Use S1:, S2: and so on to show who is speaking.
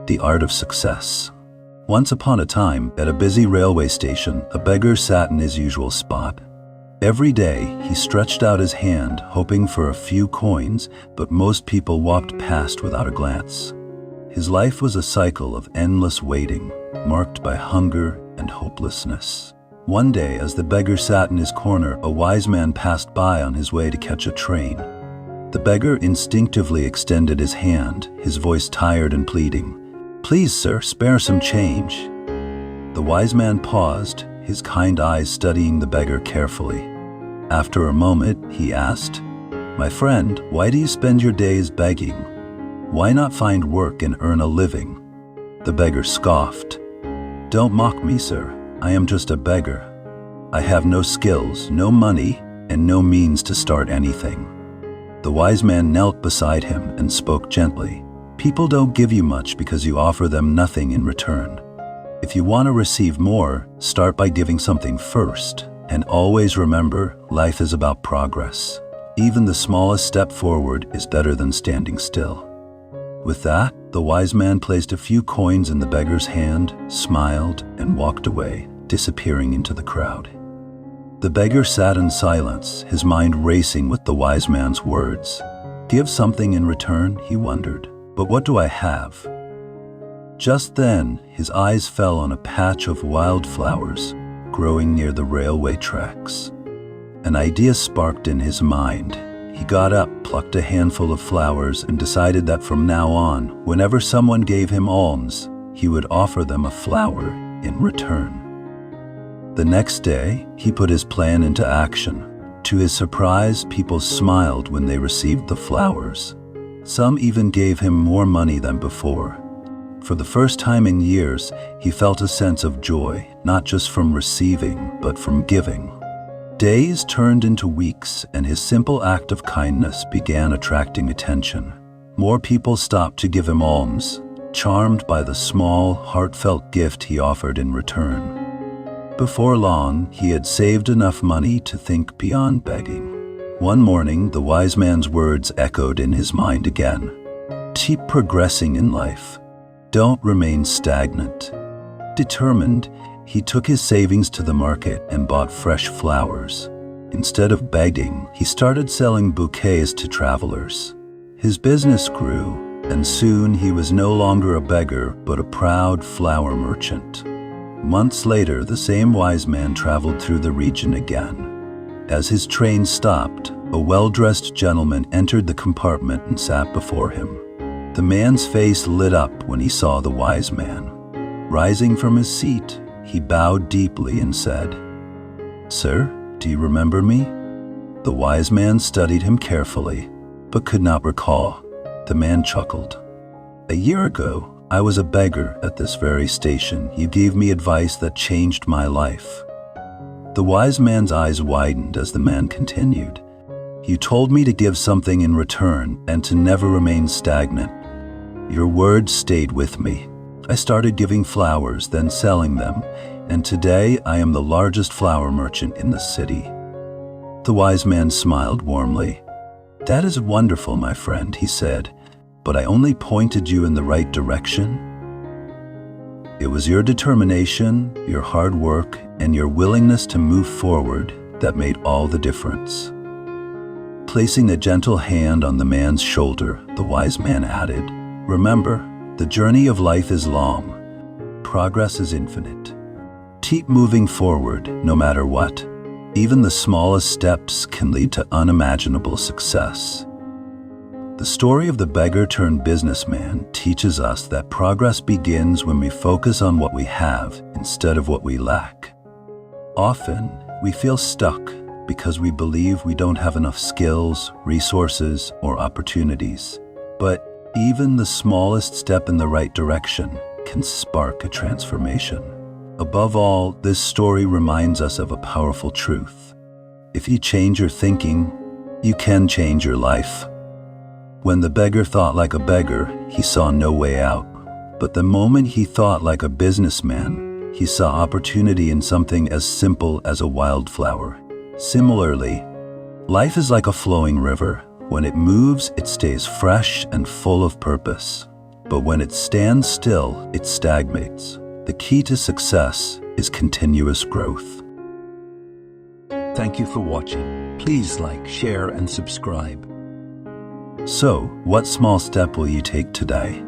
S1: The Art of Success. Once upon a time, at a busy railway station, a beggar sat in his usual spot. Every day, he stretched out his hand, hoping for a few coins, but most people walked past without a glance. His life was a cycle of endless waiting, marked by hunger and hopelessness. One day, as the beggar sat in his corner, a wise man passed by on his way to catch a train. The beggar instinctively extended his hand, his voice tired and pleading. "Please, sir, spare some change." The wise man paused, his kind eyes studying the beggar carefully. After a moment, he asked, "My friend, why do you spend your days begging? Why not find work and earn a living?" The beggar scoffed. "Don't mock me, sir. I am just a beggar. I have no skills, no money, and no means to start anything." The wise man knelt beside him and spoke gently. "People don't give you much because you offer them nothing in return. If you want to receive more, start by giving something first. And always remember, life is about progress. Even the smallest step forward is better than standing still." With that, the wise man placed a few coins in the beggar's hand, smiled, and walked away, disappearing into the crowd. The beggar sat in silence, his mind racing with the wise man's words. Give something in return, he wondered. But what do I have? Just then, his eyes fell on a patch of wildflowers growing near the railway tracks. An idea sparked in his mind. He got up, plucked a handful of flowers, and decided that from now on, whenever someone gave him alms, he would offer them a flower in return. The next day, he put his plan into action. To his surprise, people smiled when they received the flowers. Some even gave him more money than before. For the first time in years, he felt a sense of joy, not just from receiving, but from giving. Days turned into weeks, and his simple act of kindness began attracting attention. More people stopped to give him alms, charmed by the small, heartfelt gift he offered in return. Before long, he had saved enough money to think beyond begging. One morning, the wise man's words echoed in his mind again. Keep progressing in life. Don't remain stagnant. Determined, he took his savings to the market and bought fresh flowers. Instead of begging, he started selling bouquets to travelers. His business grew, and soon he was no longer a beggar, but a proud flower merchant. Months later, the same wise man traveled through the region again. As his train stopped, a well-dressed gentleman entered the compartment and sat before him. The man's face lit up when he saw the wise man. Rising from his seat, he bowed deeply and said, "Sir, do you remember me?" The wise man studied him carefully, but could not recall. The man chuckled. "A year ago, I was a beggar at this very station. You gave me advice that changed my life." The wise man's eyes widened as the man continued. "You told me to give something in return and to never remain stagnant. Your words stayed with me. I started giving flowers, then selling them, and today I am the largest flower merchant in the city." The wise man smiled warmly. "That is wonderful, my friend," he said, "but I only pointed you in the right direction. It was your determination, your hard work, and your willingness to move forward that made all the difference." Placing a gentle hand on the man's shoulder, the wise man added, "Remember, the journey of life is long. Progress is infinite. Keep moving forward, no matter what. Even the smallest steps can lead to unimaginable success." The story of the beggar turned businessman teaches us that progress begins when we focus on what we have instead of what we lack. Often, we feel stuck because we believe we don't have enough skills, resources, or opportunities. But even the smallest step in the right direction can spark a transformation. Above all, this story reminds us of a powerful truth. If you change your thinking, you can change your life. When the beggar thought like a beggar, he saw no way out. But the moment he thought like a businessman, he saw opportunity in something as simple as a wildflower. Similarly, life is like a flowing river. When it moves, it stays fresh and full of purpose. But when it stands still, it stagnates. The key to success is continuous growth.
S2: Thank you for watching. Please like, share, and subscribe.
S1: So, what small step will you take today?